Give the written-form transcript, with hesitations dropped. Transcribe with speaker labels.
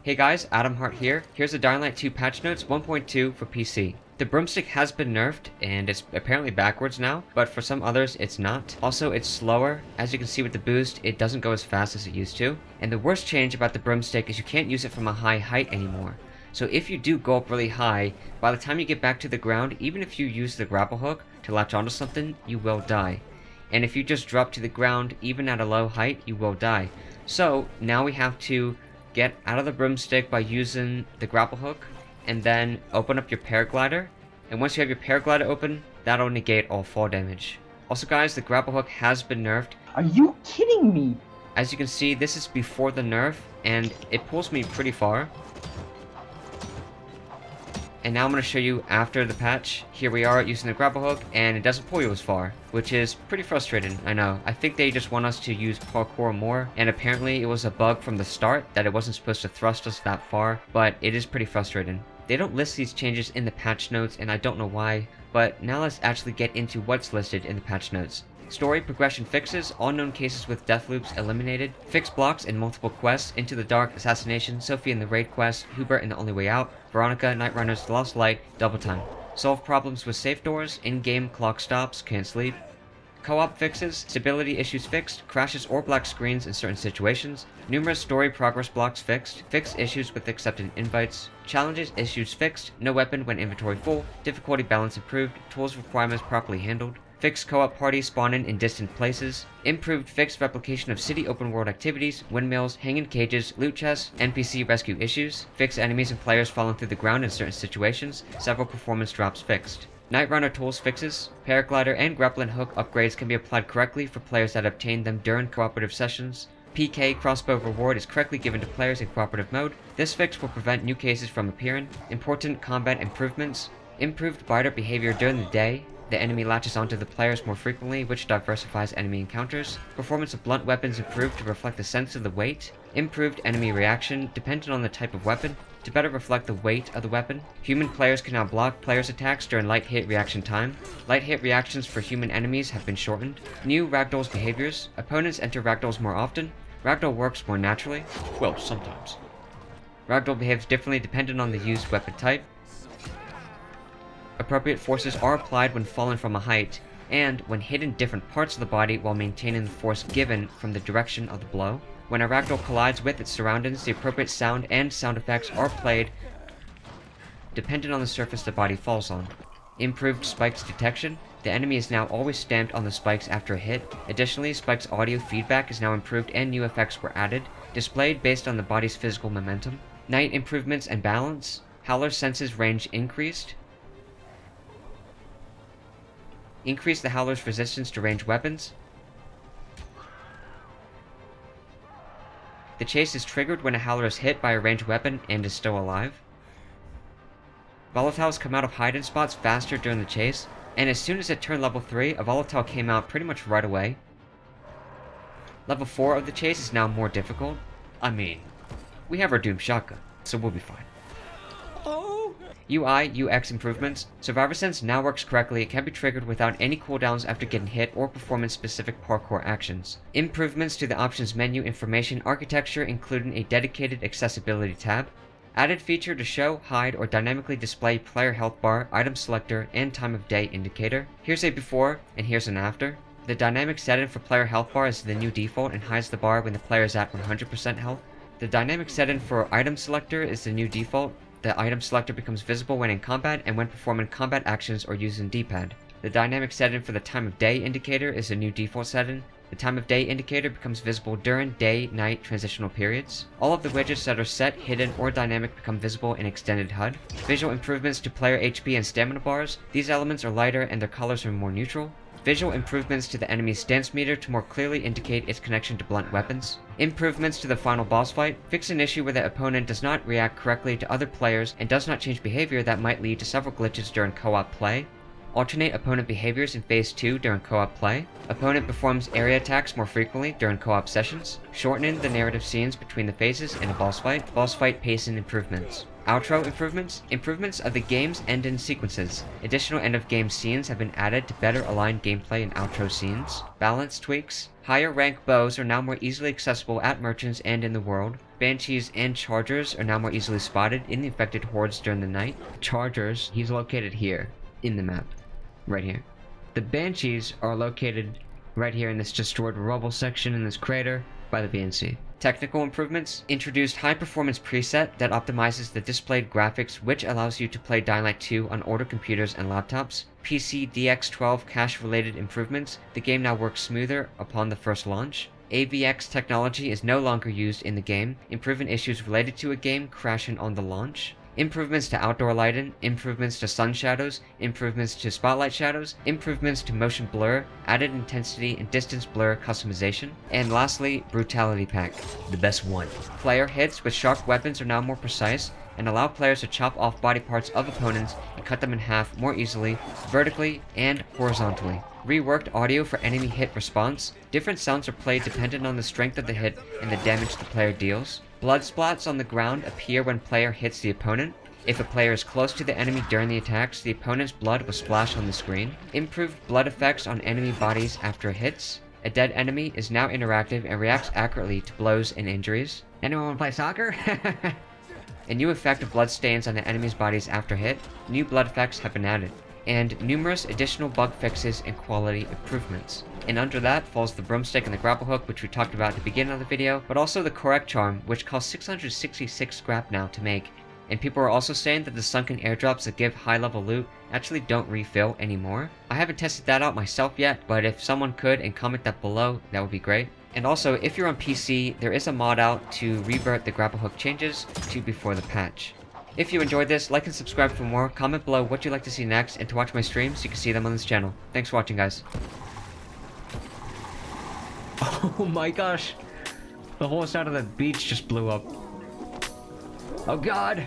Speaker 1: Hey guys, Adam Hart here. Here's the Dying Light 2 patch notes 1.2 for PC. The broomstick has been nerfed, and it's apparently backwards now, but for some others it's not. Also, it's slower. As you can see with the boost, it doesn't go as fast as it used to. And the worst change about the broomstick is you can't use it from a high height anymore. So if you do go up really high, by the time you get back to the ground, even if you use the grapple hook to latch onto something, you will die. And if you just drop to the ground, even at a low height, you will die. So now we have to get out of the broomstick by using the grapple hook, and then open up your paraglider. And once you have your paraglider open, that'll negate all fall damage. Also guys, the grapple hook has been nerfed.
Speaker 2: Are you kidding me?
Speaker 1: As you can see, this is before the nerf, and it pulls me pretty far. And now I'm going to show you after the patch. Here we are using the grapple hook, and it doesn't pull you as far, which is pretty frustrating, I know. I think they just want us to use parkour more, and apparently it was a bug from the start that it wasn't supposed to thrust us that far, but it is pretty frustrating. They don't list these changes in the patch notes, and I don't know why, but now let's actually get into what's listed in the patch notes. Story progression fixes, all known cases with death loops eliminated, fixed blocks in multiple quests, Into the Dark, Assassination, Sophie in the Raid quest, Hubert in the Only Way Out, Veronica, Night Runners, The Lost Light, Double Time. Solve problems with safe doors, in-game clock stops, can't sleep. Co-op fixes, stability issues fixed, crashes or black screens in certain situations, numerous story progress blocks fixed, fixed issues with accepted invites, challenges issues fixed, no weapon when inventory full, difficulty balance improved, tools requirements properly handled, fixed co-op parties spawning in distant places, improved fixed replication of city open world activities, windmills, hanging cages, loot chests, NPC rescue issues, fixed enemies and players falling through the ground in certain situations, several performance drops fixed. Night Runner tools fixes, paraglider and grappling hook upgrades can be applied correctly for players that obtain them during cooperative sessions. PK crossbow reward is correctly given to players in cooperative mode. This fix will prevent new cases from appearing. Important combat improvements. Improved biter behavior during the day. The enemy latches onto the players more frequently, which diversifies enemy encounters. Performance of blunt weapons improved to reflect the sense of the weight. Improved enemy reaction, dependent on the type of weapon, to better reflect the weight of the weapon. Human players can now block players' attacks during light hit reaction time. Light hit reactions for human enemies have been shortened. New Ragdolls Behaviors. Opponents enter Ragdolls more often. Ragdoll works more naturally. Well, sometimes. Ragdoll behaves differently depending on the used weapon type. Appropriate forces are applied when falling from a height, and when hitting different parts of the body while maintaining the force given from the direction of the blow. When a ragdoll collides with its surroundings, the appropriate sound and sound effects are played depending on the surface the body falls on. Improved spikes detection. The enemy is now always stamped on the spikes after a hit. Additionally, spikes audio feedback is now improved and new effects were added, displayed based on the body's physical momentum. Night improvements and balance. Howler senses range increased. Increase the Howler's resistance to ranged weapons. The chase is triggered when a Howler is hit by a ranged weapon and is still alive. Volatiles come out of hiding spots faster during the chase, and as soon as it turned level 3, a volatile came out pretty much right away. Level 4 of the chase is now more difficult. I mean, we have our Doom shotgun, so we'll be fine. UI, UX improvements. Survivor Sense now works correctly. It can be triggered without any cooldowns after getting hit or performing specific parkour actions. Improvements to the options menu information architecture, including a dedicated accessibility tab. Added feature to show, hide, or dynamically display player health bar, item selector, and time of day indicator. Here's a before, and here's an after. The dynamic setting for player health bar is the new default and hides the bar when the player is at 100% health. The dynamic setting for item selector is the new default. The item selector becomes visible when in combat and when performing combat actions or using D-pad. The dynamic setting for the time of day indicator is the new default setting. The time of day indicator becomes visible during day-night transitional periods. All of the widgets that are set, hidden, or dynamic become visible in extended HUD. Visual improvements to player HP and stamina bars. These elements are lighter and their colors are more neutral. Visual improvements to the enemy's stance meter to more clearly indicate its connection to blunt weapons. Improvements to the final boss fight. Fix an issue where the opponent does not react correctly to other players and does not change behavior that might lead to several glitches during co-op play. Alternate opponent behaviors in Phase 2 during co-op play. Opponent performs area attacks more frequently during co-op sessions. Shortening the narrative scenes between the phases in a boss fight. Boss fight pacing improvements. Outro improvements. Improvements of the game's end-in sequences. Additional end-of-game scenes have been added to better align gameplay and outro scenes. Balance tweaks. Higher rank bows are now more easily accessible at merchants and in the world. Banshees and Chargers are now more easily spotted in the affected hordes during the night. Chargers, he's located here in the map, right here. The Banshees are located right here in this destroyed rubble section in this crater by the BNC. Technical improvements introduced high-performance preset that optimizes the displayed graphics, which allows you to play Dying Light 2 on older computers and laptops. PC DX12 cache-related improvements. The game now works smoother upon the first launch. AVX technology is no longer used in the game, improving issues related to a game crashing on the launch. Improvements to outdoor lighting, improvements to sun shadows, improvements to spotlight shadows, improvements to motion blur, added intensity and distance blur customization, and lastly, brutality pack, the best one. Player hits with sharp weapons are now more precise and allow players to chop off body parts of opponents and cut them in half more easily, vertically and horizontally. Reworked audio for enemy hit response. Different sounds are played dependent on the strength of the hit and the damage the player deals. Blood splats on the ground appear when player hits the opponent. If a player is close to the enemy during the attacks, the opponent's blood will splash on the screen. Improved blood effects on enemy bodies after hits. A dead enemy is now interactive and reacts accurately to blows and injuries. Anyone want to play soccer? A new effect of blood stains on the enemy's bodies after hit. New blood effects have been added. And numerous additional bug fixes and quality improvements. And under that falls the broomstick and the grapple hook, which we talked about at the beginning of the video, but also the korek charm, which costs 666 scrap now to make. And people are also saying that the sunken airdrops that give high level loot actually don't refill anymore. I haven't tested that out myself yet, but if someone could and comment that below, that would be great. And also, if you're on PC, there is a mod out to revert the grapple hook changes to before the patch. If you enjoyed this, like and subscribe for more, comment below what you'd like to see next, and to watch my streams, you can see them on this channel. Thanks for watching, guys. Oh my gosh! The whole side of the beach just blew up. Oh god!